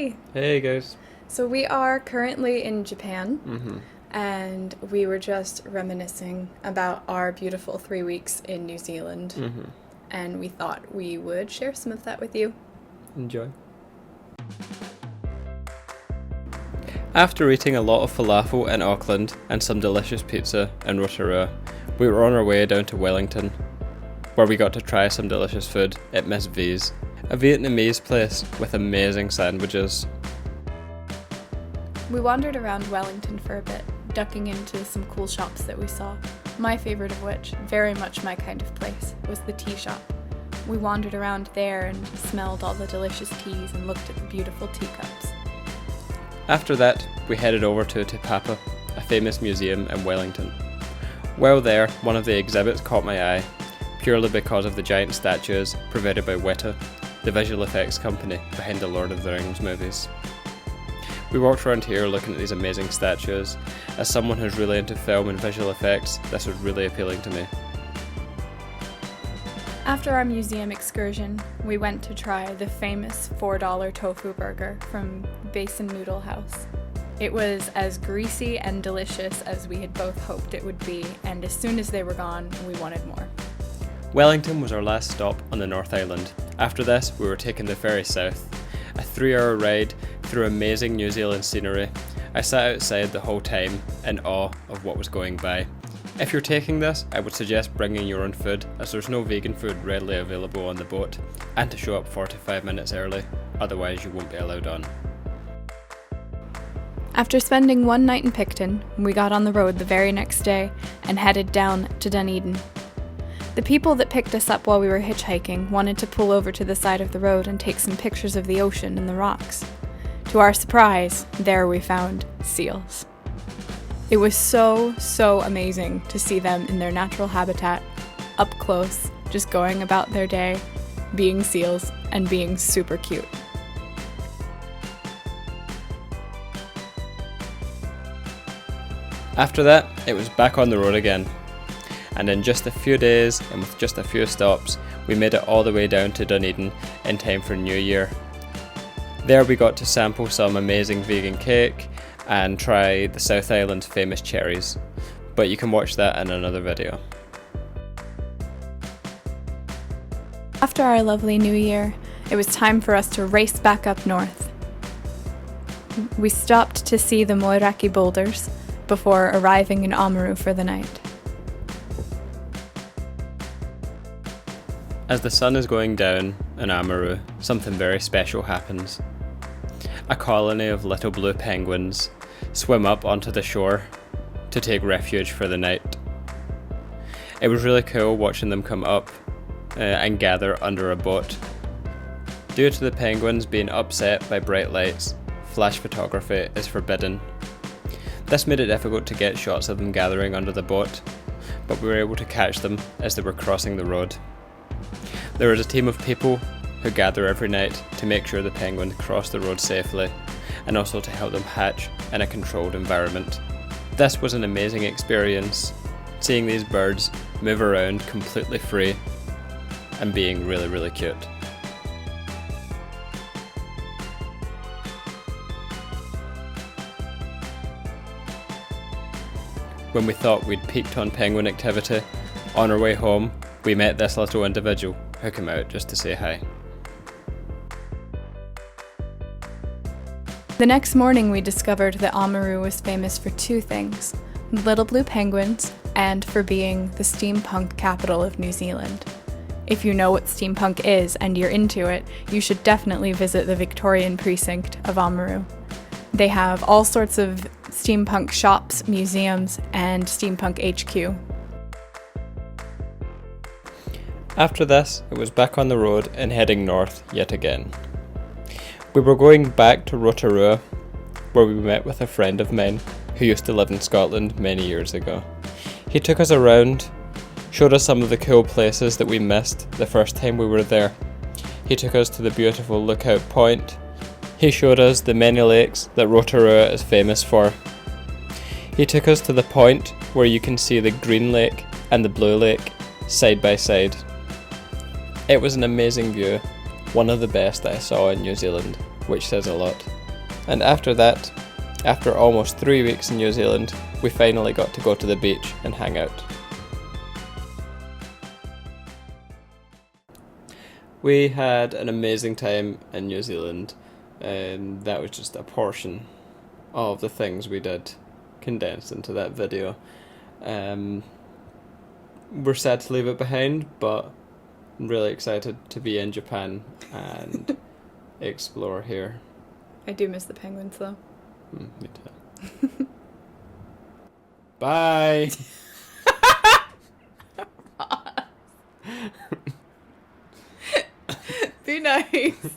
Hey! Hey guys. So we are currently in Japan, and we were just reminiscing about our beautiful 3 weeks in New Zealand, and we thought we would share some of that with you. Enjoy. After eating a lot of falafel in Auckland and some delicious pizza in Rotorua, we were on our way down to Wellington, where we got to try some delicious food at Miss V's, a Vietnamese place with amazing sandwiches. We wandered around Wellington for a bit, ducking into some cool shops that we saw. My favorite of which, very much my kind of place, was the tea shop. We wandered around there and smelled all the delicious teas and looked at the beautiful teacups. After that, we headed over to Te Papa, a famous museum in Wellington. While there, one of the exhibits caught my eye, purely because of the giant statues provided by Weta, the visual effects company behind the Lord of the Rings movies. We walked around here looking at these amazing statues. As someone who's really into film and visual effects, this was really appealing to me. After our museum excursion, we went to try the famous $4 tofu burger from Basin Noodle House. It was as greasy and delicious as we had both hoped it would be, and as soon as they were gone, we wanted more. Wellington was our last stop on the North Island. After this, we were taking the ferry south. A 3-hour ride through amazing New Zealand scenery. I sat outside the whole time in awe of what was going by. If you're taking this, I would suggest bringing your own food, as there's no vegan food readily available on the boat, and to show up 45 minutes early, otherwise you won't be allowed on. After spending one night in Picton, we got on the road the very next day and headed down to Dunedin. The people that picked us up while we were hitchhiking wanted to pull over to the side of the road and take some pictures of the ocean and the rocks. To our surprise, there we found seals. It was so amazing to see them in their natural habitat, up close, just going about their day, being seals, and being super cute. After that, it was back on the road again. And in just a few days, and with just a few stops, we made it all the way down to Dunedin in time for New Year. There we got to sample some amazing vegan cake and try the South Island's famous cherries, but you can watch that in another video. After our lovely New Year, it was time for us to race back up north. We stopped to see the Moiraki boulders before arriving in Oamaru for the night. As the sun is going down in Oamaru, something very special happens. A colony of little blue penguins swim up onto the shore to take refuge for the night. It was really cool watching them come up and gather under a boat. Due to the penguins being upset by bright lights, flash photography is forbidden. This made it difficult to get shots of them gathering under the boat, but we were able to catch them as they were crossing the road. There is a team of people who gather every night to make sure the penguins cross the road safely, and also to help them hatch in a controlled environment. This was an amazing experience, seeing these birds move around completely free and being really cute. When we thought we'd peaked on penguin activity, on our way home, we met this little individual who came out just to say hi. The next morning we discovered that Oamaru was famous for two things: little blue penguins and for being the steampunk capital of New Zealand. If you know what steampunk is and you're into it, you should definitely visit the Victorian precinct of Oamaru. They have all sorts of steampunk shops, museums, and steampunk HQ. After this, it was back on the road and heading north yet again. We were going back to Rotorua, where we met with a friend of mine who used to live in Scotland many years ago. He took us around, showed us some of the cool places that we missed the first time we were there. He took us to the beautiful Lookout Point. He showed us the many lakes that Rotorua is famous for. He took us to the point where you can see the Green Lake and the Blue Lake side by side. It was an amazing view, one of the best that I saw in New Zealand. which says a lot. And after that, after almost 3 weeks in New Zealand, we finally got to go to the beach and hang out. We had an amazing time in New Zealand, and that was just a portion of the things we did condensed into that video. We're sad to leave it behind, but I'm really excited to be in Japan and explore here. I do miss the penguins, though. Me too. Bye! Be nice.